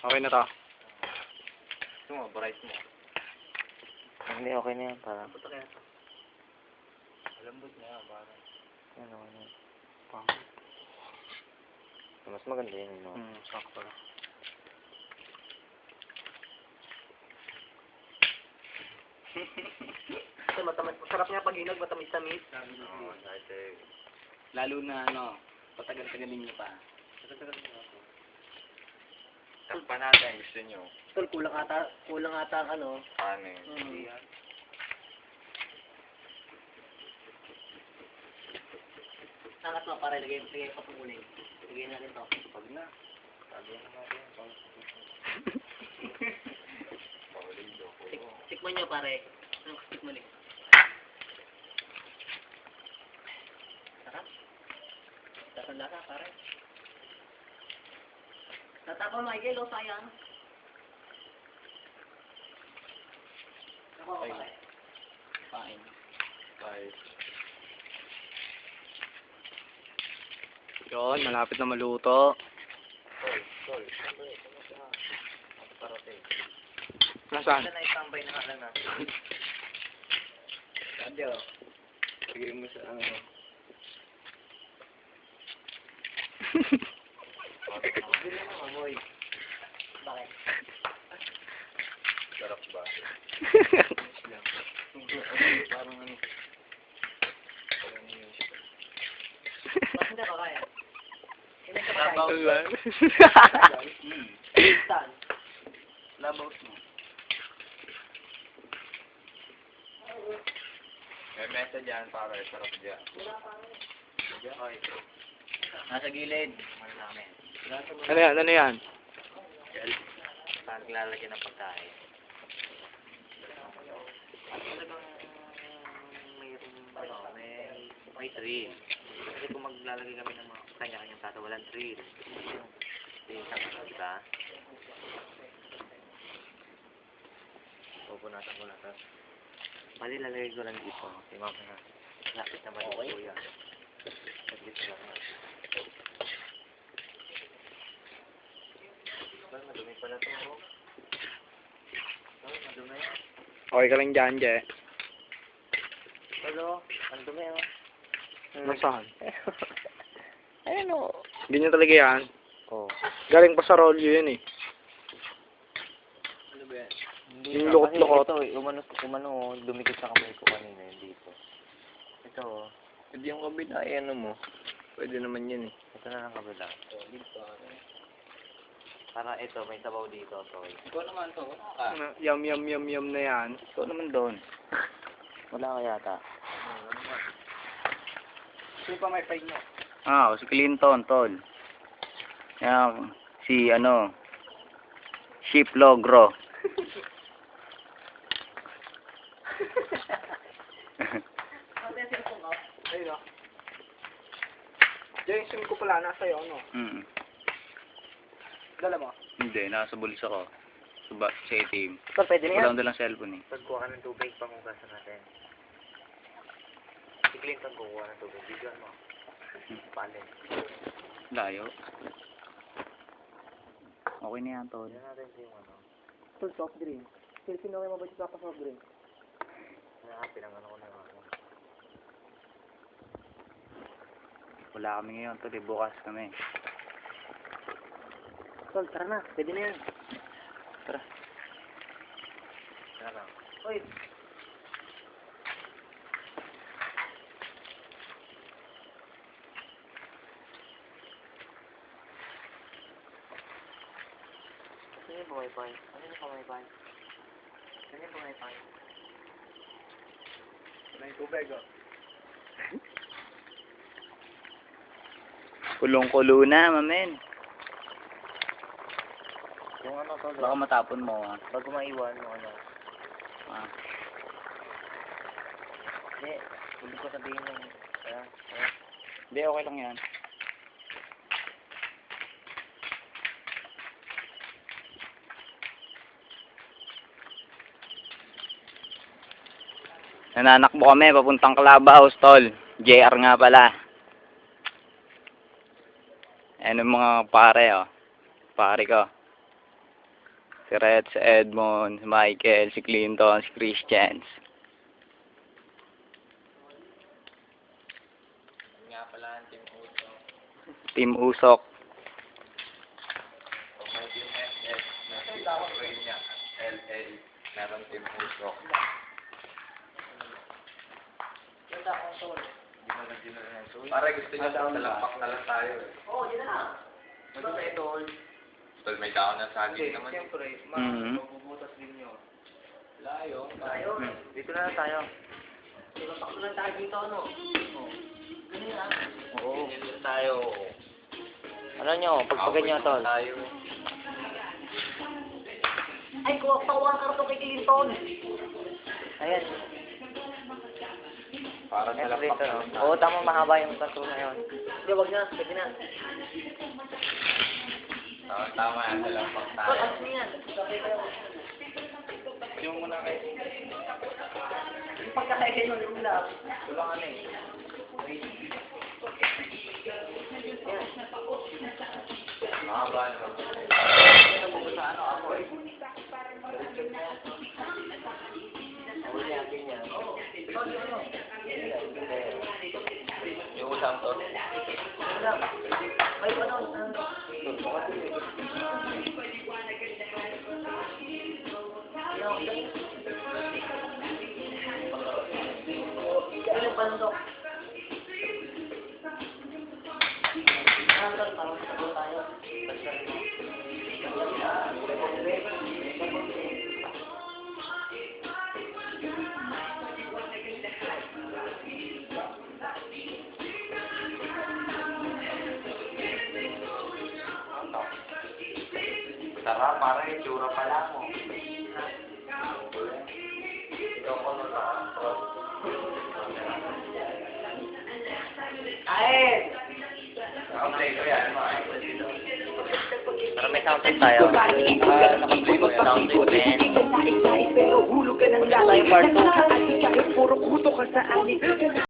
Okay na to. Gusto mo, bright mo. Hindi, okay na yan. Parang. Puto kaya ito. Malambot niya, parang. Ano, ano. Mas maganda yun, no? Sakto lang. Ito, masarap niya pag inog, matamis-tamis. Oo, dahil Lalo na, ano, patagal-tagalin niyo pa. takpan natin, gusto nyo. Tol, kulang ata ang ano. Paano yun? Hindi yan. Angat mo, para lagay pa pumuling. Lagay natin to. Pag na. Sabi na natin. Paulido ko. Tikman nyo, pare. Anong tikman ulit? Sarap. Sarap lasa, pare. Tatapon, Michael, o sayang. Ako, pare. Pain. Bye. Yun, malapit na maluto. Tol. Parating. Nasaan? Saan na itambay na lang natin? Adyo. Lagay mo sa ano. Hindi naman, amoy. Bakit? Sarap ba? Parang ano. Bakit hindi ka kaya? Hindi ka Labaw. kaya? Saan? Labaw mo. May mesa dyan para sarap dyan. Ay. Nasa gilid. Mahal namin. Ano yan? Ano yan? Parang lalagyan ng pagkain. Talagang mayroong may tree. Kasi kung maglalagay kami ng mga kanya-kanyang plato, walang tree. Hindi yung isang di ba? Pupunasan ko na ito. Bali, lalagay ko lang dito. Si mama na. Lapit naman yung kuya. Dito lang na. Well, madumi pala ito. Madumi. Okay ka lang dyan, Je. Hello? Ang dumi oh. Nasaan? Ayun o. Hindi nyo talaga yan. Oh. Galing pa sa rolyo yun eh. Ano ba yan? Yung lukot-lukot. Ito, umano, dumikit sa kamay ko kanina yun dito. Ito oh. Pwede yung kabila, ano mo. Pwede naman yun eh. Ito na lang kabila. Para ito, may sabaw dito, tol. Ikaw naman to. Wala ka. Yum na yan. Ito naman doon. Wala ka yata. Sino pa may fine nyo? Si Clinton, tol. Yan, si ano, Ship Logro. Ano tayo sila kung Ayun o. Je, yung SIM ko pala nasa iyo, ano? Dala mo? Hindi, nasa bulsa ko. Sa ATM. Tol, pwede na yan. Wala dalang cellphone eh. Pagkuha ka ng tubig, pangugasan natin. Si Clinton kukuha ng tubig. Bigyan mo. Palin. Layo. Okay na yan, tol. Bigyan natin yung ano. Tol, soft drink. Sino kayo mabait sa soft drink? Pinangano ko na yung ako. Wala kami ngayon, tol. Bukas kami. Tol, tara na. Pwede na yan. Tara. Tara na. Uy! Ano yung wifi? Ano yung wifi? Ano yung wifi? May tubig o. Kulong-kulo na, mamen. Yung ano tol? Baka matapon mo, ha. Bago maiwan yung ano. Hindi. Hindi ko sabihin yung... Hindi, okay lang yan. Nananakbo kami, papuntang Clubhouse, tol. JR nga pala. Ayan yung mga pare, oh. Pare ko. Si Red, si Edmond, si Michael, si Clinton, si Christians. Nga pala ang Team Usok. Team Usok. May Team SS, may Team Reyna, LL, meron Team Usok. Para gusto niya talakpak na lang tayo eh. Oo, yun na lang. Ano ba ito? Tol, may tao na saging naman. Siyempre, mabubutas din yun. Layo. Tayo. Dito na lang tayo. Pakto lang tayo dito, ano? Ganyan lang. Oo. Ganyan tayo. Ano nyo, pagpagan nyo, tol. Tayo. Ay, kuha pa ang karto kay Clinton. Ayan. Para sa Dito, lakpak no? na Oo, tama, mahaba yung kanto na yun. Hindi, wag na. Pwede na. Tama yan, sa lakpak Tol, tayo. ano yan? Sabay kayo. Yung muna kayo. Yung pagkakain mo, yung lab. Tulangan eh. Mahaba no? Sa ano ako eh. Yung usang to. May ano, yung pandok. Parang sagot tayo. Tara, para itsura pa lang mo. Ikaw ko na lang. Ay! Nakaplay ko yan, mga Para may soundtrack tayo. nakaplay ko yan. Soundtrack, man. Pero hulog ka ng Tayo part 2. Puro kuto ka sa akin.